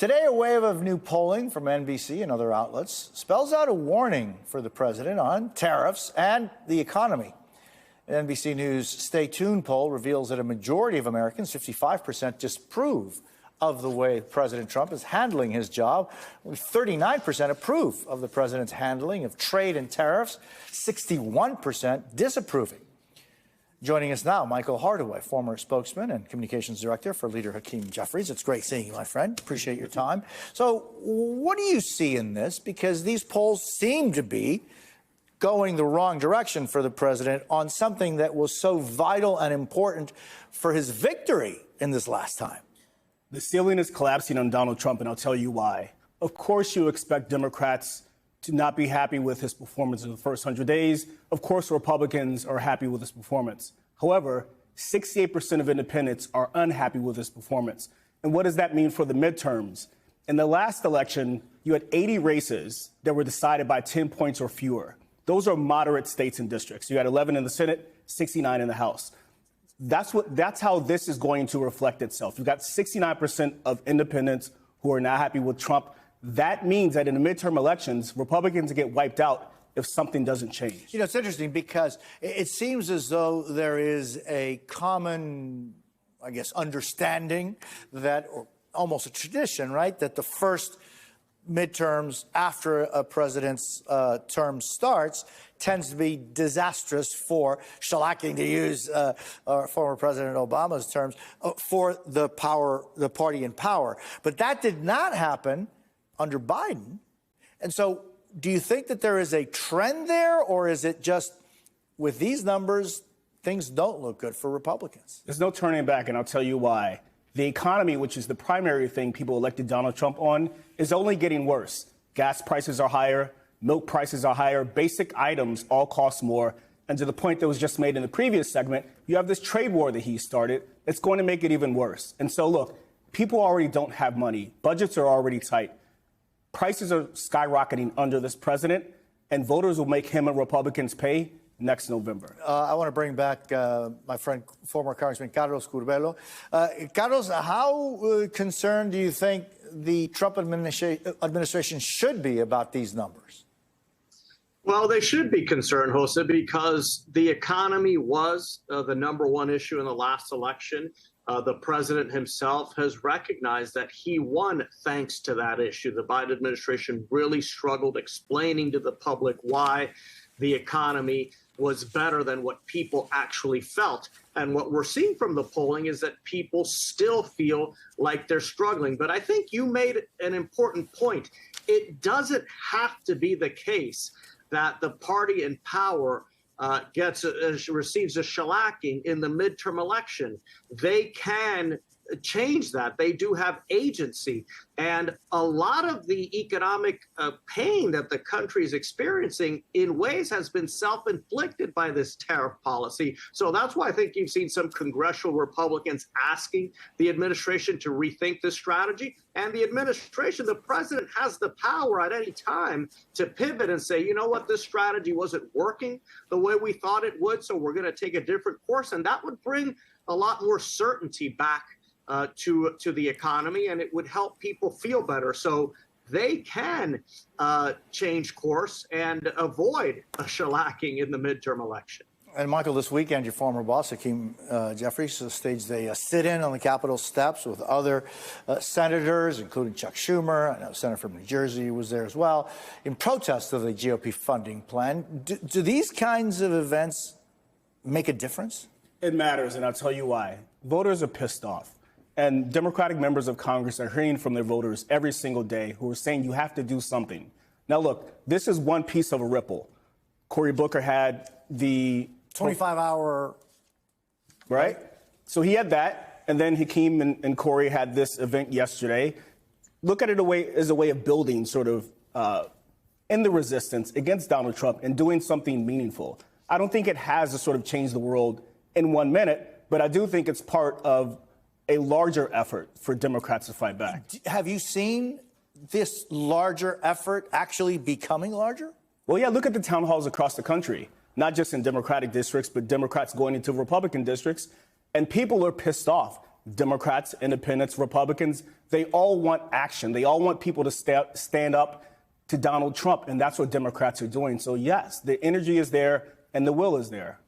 Today, a wave of new polling from NBC and other outlets spells out a warning for the president on tariffs and the economy. An NBC News Stay Tuned poll reveals that a majority of Americans, 55%, disapprove of the way President Trump is handling his job. 39% approve of the president's handling of trade and tariffs, 61% disapproving. Joining us now, Michael Hardaway, former spokesman and communications director for leader Hakeem Jeffries. It's great seeing you, my friend. Appreciate your time. So what do you see in this? Because these polls seem to be going the wrong direction for the president on something that was so vital and important for his victory in this last time. The ceiling is collapsing on Donald Trump, and I'll tell you why. Of course, you expect Democrats to not be happy with his performance in the first 100 days. Of course, Republicans are happy with his performance. However, 68% of independents are unhappy with his performance. And what does that mean for the midterms? In the last election, you had 80 races that were decided by 10 points or fewer. Those are moderate states and districts. You had 11 in the Senate, 69 in the House. That's how this is going to reflect itself. You've got 69% of independents who are not happy with Trump. That means that in the midterm elections, Republicans get wiped out if something doesn't change. You know, it's interesting because it seems as though there is a common, I guess, understanding that, or almost a tradition, right, that the first midterms after a president's term starts tends to be disastrous for, shellacking to use former President Obama's terms, for the party in power. But that did not happen under Biden. And so do you think that there is a trend there, or is it just with these numbers, things don't look good for Republicans? There's no turning back, and I'll tell you why. The economy, which is the primary thing people elected Donald Trump on, is only getting worse. Gas prices are higher, milk prices are higher, basic items all cost more. And to the point that was just made in the previous segment, you have this trade war that he started. It's going to make it even worse. And so, look, people already don't have money. Budgets are already tight. Prices are skyrocketing under this president, and voters will make him and Republicans pay next November. I want to bring back my friend, former Congressman Carlos Curbelo. Carlos, how concerned do you think the Trump administration should be about these numbers? Well, they should be concerned, Jose, because the economy was the #1 issue in the last election. The president himself has recognized that he won thanks to that issue. The Biden administration really struggled explaining to the public why the economy was better than what people actually felt. And what we're seeing from the polling is that people still feel like they're struggling. But I think you made an important point. It doesn't have to be the case that the party in power receives a shellacking in the midterm election. They can change that. They do have agency. And a lot of the economic pain that the country is experiencing in ways has been self-inflicted by this tariff policy. So that's why I think you've seen some congressional Republicans asking the administration to rethink this strategy. And the administration, the president, has the power at any time to pivot and say, you know what, this strategy wasn't working the way we thought it would, so we're going to take a different course. And that would bring a lot more certainty back to the economy, and it would help people feel better. So they can change course and avoid a shellacking in the midterm election. And Michael, this weekend, your former boss, Hakeem Jeffries, staged a sit-in on the Capitol steps with other senators, including Chuck Schumer. I know a senator from New Jersey was there as well, in protest of the GOP funding plan. Do these kinds of events make a difference? It matters, and I'll tell you why. Voters are pissed off. And Democratic members of Congress are hearing from their voters every single day who are saying you have to do something. Now, look, this is one piece of a ripple. Cory Booker had the 25-hour. Right? So he had that. And then Hakeem and Cory had this event yesterday. Look at it as a way of building sort of in the resistance against Donald Trump and doing something meaningful. I don't think it has to sort of change the world in 1 minute, but I do think it's part of a larger effort for Democrats to fight back. Have you seen this larger effort actually becoming larger? Well, yeah, look at the town halls across the country, not just in Democratic districts, but Democrats going into Republican districts. And people are pissed off. Democrats, independents, Republicans, They all want action. They all want people to stand up to Donald Trump, and that's what Democrats are doing. So, yes, the energy is there and the will is there.